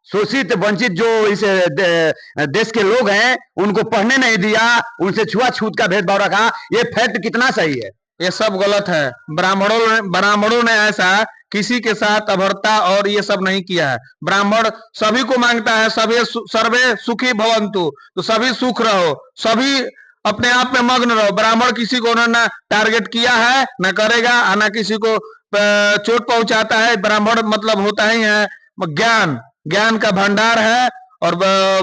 शोषित वंचित जो इस देश के लोग हैं उनको पढ़ने नहीं दिया, उनसे छुआछूत का भेदभाव रखा, ये फैक्ट कितना सही है? ये सब गलत है। ब्राह्मणों ने ऐसा किसी के साथ अभद्रता और ये सब नहीं किया है। ब्राह्मण सभी को मांगता है, सभी सर्वे सुखी भवन्तु, तो सभी सुख रहो, सभी अपने आप में मग्न रहो। ब्राह्मण किसी को ना टारगेट किया है, ना करेगा, ना किसी को चोट पहुंचाता है। ब्राह्मण मतलब होता ही है ज्ञान, ज्ञान का भंडार है, और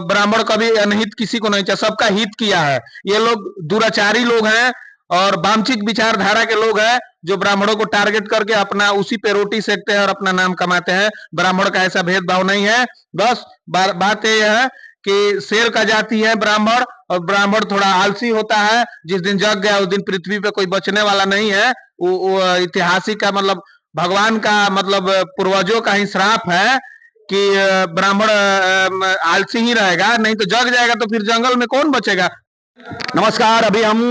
ब्राह्मण कभी अनहित किसी को नहीं चाहे, सबका हित किया है। ये लोग दुराचारी लोग हैं और वांछित विचारधारा के लोग हैं जो ब्राह्मणों को टारगेट करके अपना उसी पे रोटी सेकते हैं और अपना नाम कमाते हैं। ब्राह्मण का ऐसा भेदभाव नहीं है। बस बात यह है कि शेर का जाति है ब्राह्मण, और ब्राह्मण थोड़ा आलसी होता है। जिस दिन जग गया उस दिन पृथ्वी पे कोई बचने वाला नहीं है। वो ऐतिहासिक का मतलब भगवान का मतलब पूर्वजों का ही श्राप है कि ब्राह्मण आलसी ही रहेगा, नहीं तो जग जाएगा तो फिर जंगल में कौन बचेगा। नमस्कार, अभी हम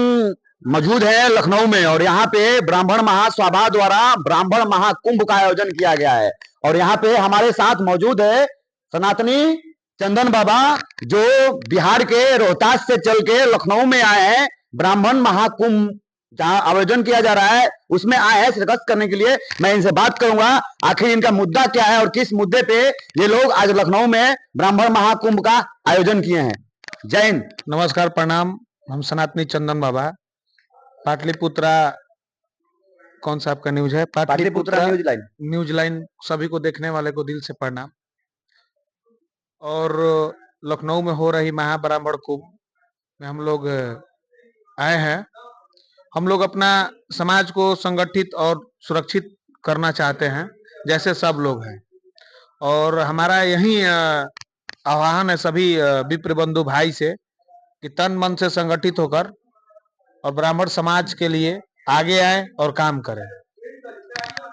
मौजूद है लखनऊ में, और यहाँ पे ब्राह्मण महासभा द्वारा ब्राह्मण महाकुंभ का आयोजन किया गया है। और यहाँ पे हमारे साथ मौजूद है सनातनी चंदन बाबा, जो बिहार के रोहतास से चल के लखनऊ में आए हैं। ब्राह्मण महाकुंभ जहाँ आयोजन किया जा रहा है उसमें आए हैं शिरकत करने के लिए। मैं इनसे बात करूंगा आखिर इनका मुद्दा क्या है और किस मुद्दे पे ये लोग आज लखनऊ में ब्राह्मण महाकुंभ का आयोजन किए हैं। जय हिंद। नमस्कार, प्रणाम। हम सनातनी चंदन बाबा, पाटलिपुत्रा, कौन सा आपका न्यूज है? पाटलिपुत्रा न्यूज लाइन सभी को देखने वाले को दिल से प्रणाम। और लखनऊ में हो रही महाब्राह्मण कुंभ में हम लोग आए हैं। हम लोग अपना समाज को संगठित और सुरक्षित करना चाहते हैं, जैसे सब लोग हैं। और हमारा यही आह्वान है सभी विप्र बंधु भाई से कि तन मन से संगठित होकर और ब्राह्मण समाज के लिए आगे आए और काम करें।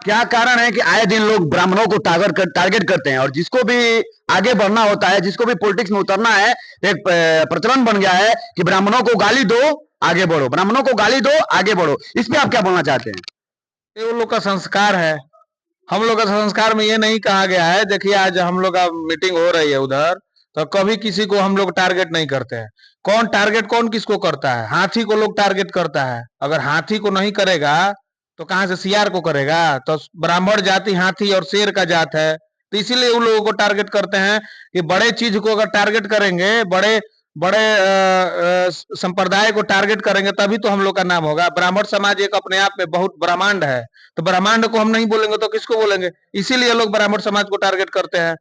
क्या कारण है कि आए दिन लोग ब्राह्मणों को टारगेट करते हैं, और जिसको भी आगे बढ़ना होता है, जिसको भी पॉलिटिक्स में उतरना है, एक प्रचलन बन गया है कि ब्राह्मणों को गाली दो आगे बढ़ो, ब्राह्मणों को गाली दो आगे बढ़ो। इस पे आप क्या बोलना चाहते हैं? ये वो लोग का संस्कार है। हम लोग का संस्कार में ये नहीं कहा गया है। देखिए, आज हम लोग का मीटिंग हो रही है उधर, तो कभी किसी को हम लोग टारगेट नहीं करते हैं। कौन किसको करता है? हाथी को लोग टारगेट करता है। अगर हाथी को नहीं करेगा तो कहां से सियार को करेगा? तो ब्राह्मण जाति हाथी और शेर का जात है, तो इसीलिए उन लोगों को टारगेट करते हैं कि बड़े चीज को अगर टारगेट करेंगे, बड़े संप्रदाय को टारगेट करेंगे, तभी तो हम लोग का नाम होगा। ब्राह्मण समाज एक अपने आप में बहुत ब्रह्मांड है, तो ब्रह्मांड को हम नहीं बोलेंगे तो किसको बोलेंगे? इसीलिए लोग ब्राह्मण समाज को टारगेट करते हैं।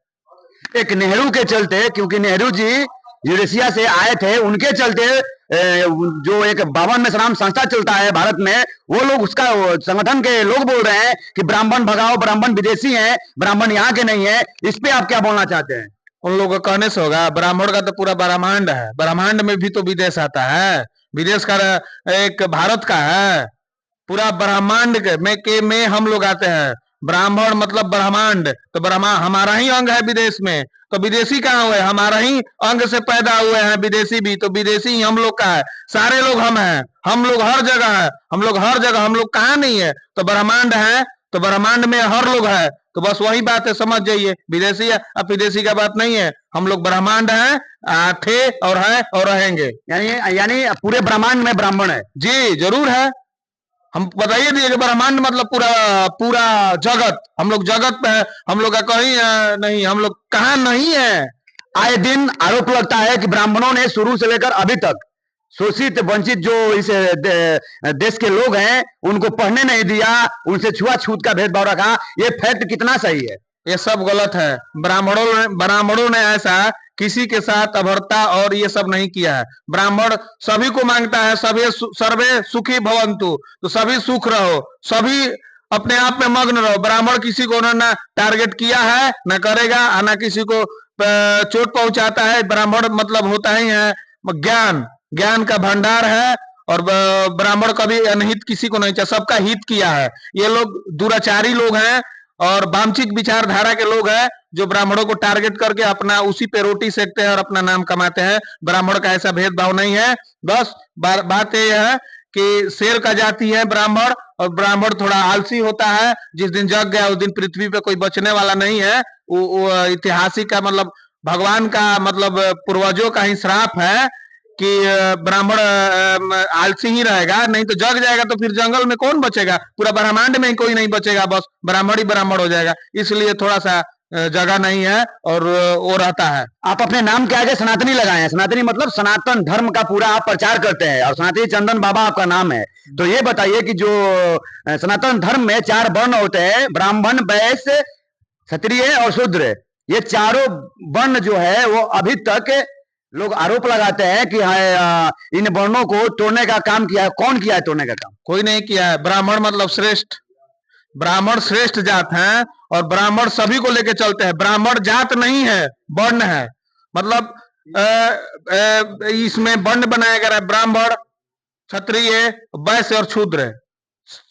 एक नेहरू के चलते, क्योंकि नेहरू जी यूरेशिया से आए थे, उनके चलते जो एक 52 में नाम संस्था चलता है भारत में, वो लोग उसका संगठन के लोग बोल रहे हैं कि ब्राह्मण भगाओ, ब्राह्मण विदेशी हैं, ब्राह्मण यहाँ के नहीं है। इस पे आप क्या बोलना चाहते हैं? उन लोगों का कहने से होगा? ब्राह्मण का तो पूरा ब्रह्मांड है। ब्रह्मांड में भी तो विदेश आता है। विदेश का एक भारत का है। पूरा ब्रह्मांड में हम लोग आते हैं। ब्राह्मण मतलब ब्रह्मांड, तो ब्रह्मा हमारा ही अंग है विदेश में। तो विदेशी कहाँ हुए? हमारा ही अंग से पैदा हुए हैं विदेशी भी, तो विदेशी ही हम लोग का है। सारे लोग हम हैं, हम लोग हर जगह है, हम लोग हर जगह, हम लोग कहाँ नहीं है? तो ब्रह्मांड है, तो ब्रह्मांड में हर लोग है। तो बस वही बात है, समझ जाइए। विदेशी है अब विदेशी का बात नहीं है। हम लोग ब्रह्मांड है, थे और है और रहेंगे। यानी पूरे ब्रह्मांड में ब्राह्मण है। जी जरूर है। हम बताइए दिए कि ब्रह्मांड मतलब पूरा जगत। हम लोग जगत पे है, हम लोग का कहीं नहीं, हम लोग कहाँ नहीं है। आए दिन आरोप लगता है कि ब्राह्मणों ने शुरू से लेकर अभी तक शोषित वंचित जो इस देश के लोग हैं उनको पढ़ने नहीं दिया, उनसे छुआछूत का भेदभाव रखा। ये फैक्ट कितना सही है? ये सब गलत है। ब्राह्मणों ने ऐसा किसी के साथ अभद्रता और ये सब नहीं किया है। ब्राह्मण सभी को मांगता है, सभी सर्वे सुखी भवन्तु, तो सभी सुख रहो, सभी अपने आप में मग्न रहो। ब्राह्मण किसी को ना टारगेट किया है, ना करेगा, ना किसी को चोट पहुंचाता है। ब्राह्मण मतलब होता ही है ज्ञान, ज्ञान का भंडार है, और ब्राह्मण कभी अनहित किसी को नहीं चाहे, सबका हित किया है। ये लोग दुराचारी लोग हैं और वांछित विचारधारा के लोग हैं जो ब्राह्मणों को टारगेट करके अपना उसी पे रोटी सेकते हैं और अपना नाम कमाते हैं। ब्राह्मण का ऐसा भेदभाव नहीं है। बस बात यह है कि शेर का जाति है ब्राह्मण, और ब्राह्मण थोड़ा आलसी होता है। जिस दिन जग गया उस दिन पृथ्वी पे कोई बचने वाला नहीं है। वो ऐतिहासिक का मतलब भगवान का मतलब पूर्वजों का ही श्राप है कि ब्राह्मण आलसी ही रहेगा, नहीं तो जग जाएगा तो फिर जंगल में कौन बचेगा, पूरा ब्रह्मांड में कोई नहीं बचेगा, बस ब्राह्मण ही ब्राह्मण हो जाएगा। इसलिए थोड़ा सा जगह नहीं है और वो रहता है। आप अपने नाम के आगे सनातनी लगाए हैं, सनातनी मतलब सनातन धर्म का पूरा आप प्रचार करते हैं और सनातनी चंदन बाबा आपका नाम है। तो ये बताइए कि जो सनातन धर्म में 4 वर्ण होते हैं, ब्राह्मण, वैश्य, क्षत्रिय और शूद्र, ये चारों वर्ण जो है वो अभी तक लोग आरोप लगाते हैं कि इन वर्णों को तोड़ने का काम किया है। कौन किया है तोड़ने का काम? कोई नहीं किया है। ब्राह्मण मतलब श्रेष्ठ, ब्राह्मण श्रेष्ठ जात है और ब्राह्मण सभी को लेके चलते हैं। ब्राह्मण जात नहीं है, वर्ण है। मतलब इसमें वर्ण बनाया गया है, ब्राह्मण, क्षत्रिय, वैश्य और शूद्र।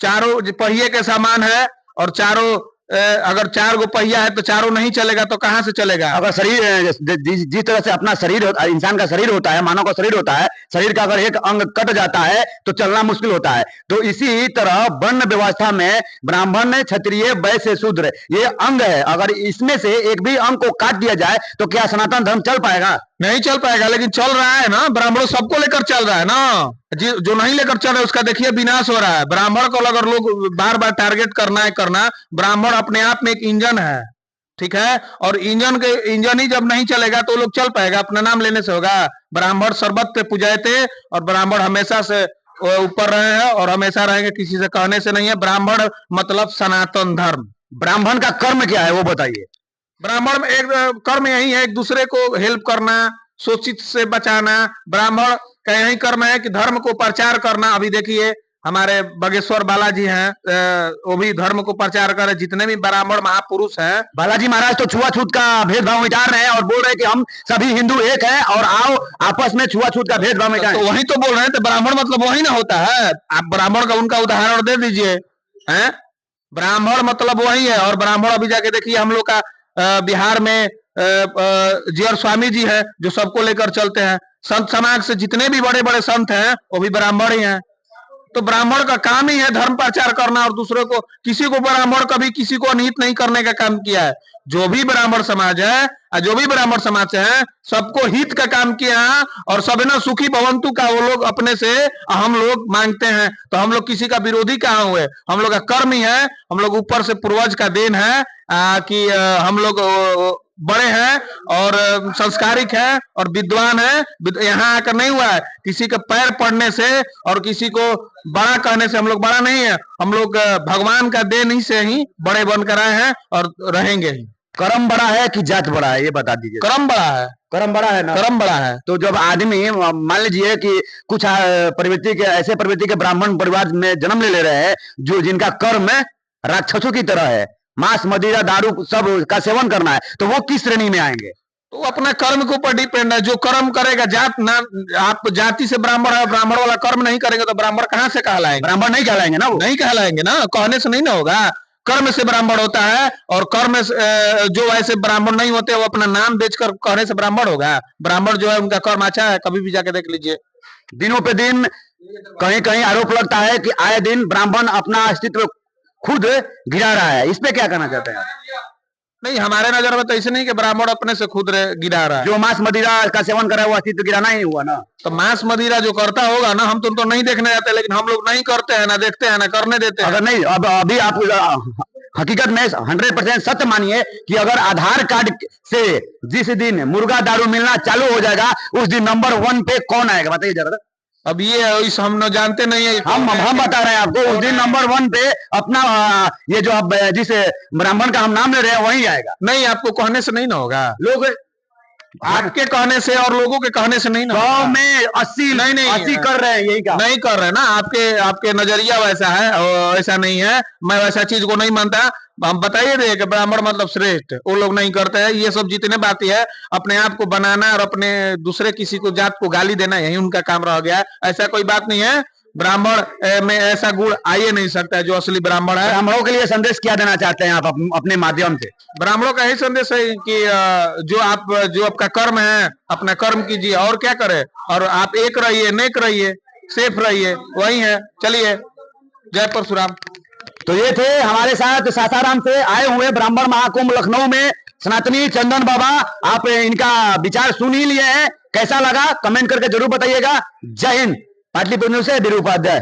चारों पहिए के समान है और चारों अगर 4 गो पहिया है तो चारों नहीं चलेगा तो कहां से चलेगा? अगर शरीर जिस तरह से अपना शरीर इंसान का शरीर होता है, मानव का शरीर होता है, शरीर का अगर एक अंग कट जाता है तो चलना मुश्किल होता है। तो इसी तरह वर्ण व्यवस्था में ब्राह्मण, क्षत्रिय, वैश्य, शूद्र ये अंग है। अगर इसमें से एक भी अंग को काट दिया जाए तो क्या सनातन धर्म चल पाएगा? नहीं चल पाएगा, लेकिन चल रहा है ना। ब्राह्मणों सबको लेकर चल रहा है ना। जो नहीं लेकर चल रहा है उसका देखिए विनाश हो रहा है। ब्राह्मण को अगर लोग बार बार टारगेट करना, ब्राह्मण अपने आप में एक इंजन है, ठीक है। और इंजन ही जब नहीं चलेगा तो लोग चल पाएगा? अपना नाम लेने से होगा? ब्राह्मण सर्वत्र पूजाते और ब्राह्मण हमेशा से ऊपर रहे हैं और हमेशा रहेंगे, किसी से कहने से नहीं है। ब्राह्मण मतलब सनातन धर्म। ब्राह्मण का कर्म क्या है वो बताइए? ब्राह्मण में एक कर्म यही है, एक दूसरे को हेल्प करना, शोषित से बचाना। ब्राह्मण का यही कर्म है कि धर्म को प्रचार करना। अभी देखिए हमारे बागेश्वर बालाजी हैं, वो भी धर्म को प्रचार कर रहे। जितने भी ब्राह्मण महापुरुष हैं, बालाजी महाराज तो छुआछूत का भेदभाव मिटा रहे हैं और बोल रहे हैं कि हम सभी हिंदू एक हैं और आओ आपस में छुआछूत का भेदभाव मिटाएं। तो वही तो बोल रहे हैं। तो ब्राह्मण मतलब वही ना होता है। आप ब्राह्मण का उनका उदाहरण दे दीजिए, हैं? ब्राह्मण मतलब वही है। और ब्राह्मण अभी जाके देखिए हम लोग का बिहार में जीयर स्वामी जी है जो सबको लेकर चलते हैं। संत समाज से जितने भी बड़े बड़े संत हैं वो भी ब्राह्मण ही हैं। तो ब्राह्मण का काम ही है धर्म प्रचार करना और दूसरों को, किसी को ब्राह्मण कभी किसी को अनिहित नहीं करने का काम किया है। जो भी ब्राह्मण समाज है, जो भी ब्राह्मण समाज से है, सबको हित का काम किया है और सब ना सुखी भवंतु का वो लोग अपने से हम लोग मांगते हैं। तो हम लोग किसी का विरोधी कहाँ हुए? हम लोग का कर्म ही है। हम लोग ऊपर से पूर्वज का देन है कि हम लोग बड़े हैं और संस्कारिक हैं और विद्वान हैं। यहाँ आकर नहीं हुआ है। किसी के पैर पड़ने से और किसी को बड़ा कहने से हम लोग बड़ा नहीं है। हम लोग भगवान का देन ही से ही बड़े बनकर आए हैं और रहेंगे ही। कर्म बड़ा है कि जात बड़ा है ये बता दीजिए। कर्म बड़ा है। कर्म बड़ा है ना? कर्म बड़ा है। तो जब आदमी मान लीजिए कि कुछ ऐसे प्रवृत्ति के ब्राह्मण परिवार में जन्म ले रहे हैं जो जिनका कर्म राक्षसों की तरह है, मांस, मदिरा, दारू सब का सेवन करना है, तो वो किस श्रेणी में आएंगे? तो अपना कर्म के ऊपर डिपेंड है। जो कर्म करेगा, जात ना, आप जाति से ब्राह्मण है, ब्राह्मण वाला कर्म नहीं करेंगे तो ब्राह्मण कहाँ से कहलाएंगे? ब्राह्मण नहीं कहलाएंगे ना, वो नहीं कहलाएंगे ना। कहने से नहीं ना होगा। कर्म से ब्राह्मण होता है और कर्म जो ऐसे ब्राह्मण नहीं होते वो अपना नाम बेचकर कहने से ब्राह्मण होगा? ब्राह्मण जो है उनका कर्म अच्छा है, कभी भी जाके देख लीजिए। दिनों पे दिन कहीं कहीं आरोप लगता है कि आए दिन ब्राह्मण अपना अस्तित्व खुद गिरा रहा है। इस पे क्या कहना चाहते हैं? नहीं, हमारे नजर में तो ऐसे नहीं कि ब्राह्मण अपने से खुद गिरा रहा है। जो मांस मदिरा का सेवन कर रहा है वो अस्तित्व गिराना ही हुआ ना। तो मांस मदिरा जो करता होगा ना, हम तो नहीं देखने जाते, लेकिन हम लोग नहीं करते हैं, ना देखते हैं, ना करने देते हैं। अगर नहीं, अब अभी आप हकीकत में 100% सत्य मानिए कि अगर आधार कार्ड से जिस दिन मुर्गा दारू मिलना चालू हो जाएगा उस दिन नंबर 1 पे कौन आएगा बताइए जरा। अब ये इस हम न जानते नहीं है। हम बता रहे हैं आपको, उस दिन नंबर 1 पे अपना ये जो आप जिस ब्राह्मण का हम नाम ले रहे हैं वही आएगा। नहीं, आपको कहने से नहीं ना होगा। लोग आपके कहने से और लोगों के कहने से नहीं ना। 100 में 80 80 कर रहे हैं, यही का नहीं कर रहे ना। आपके नजरिया वैसा है और ऐसा नहीं है। मैं वैसा चीज को नहीं मानता। हम बताइए दे कि ब्राह्मण मतलब श्रेष्ठ, वो लोग नहीं करते हैं। ये सब जितने बातें है अपने आप को बनाना और अपने दूसरे किसी को जात को गाली देना, यही उनका काम रह गया है। ऐसा कोई बात नहीं है। ब्राह्मण में ऐसा गुण आ ही नहीं सकता है जो असली ब्राह्मण है। ब्राह्मणों के लिए संदेश क्या देना चाहते हैं आप अपने माध्यम से? ब्राह्मणों का यही संदेश है कि जो आपका कर्म है अपना कर्म कीजिए और क्या करे, और आप एक रहिए, नेक रहिए, सेफ रहिए, वही है। चलिए, जय परशुराम। तो ये थे हमारे साथ सासाराम से आए हुए ब्राह्मण महाकुंभ लखनऊ में सनातनी चंदन बाबा, आप इनका विचार सुन ही लिए हैं, कैसा लगा कमेंट करके जरूर बताइएगा। जय हिंद। पाटलिपुत्र से वीरू उपाध्याय।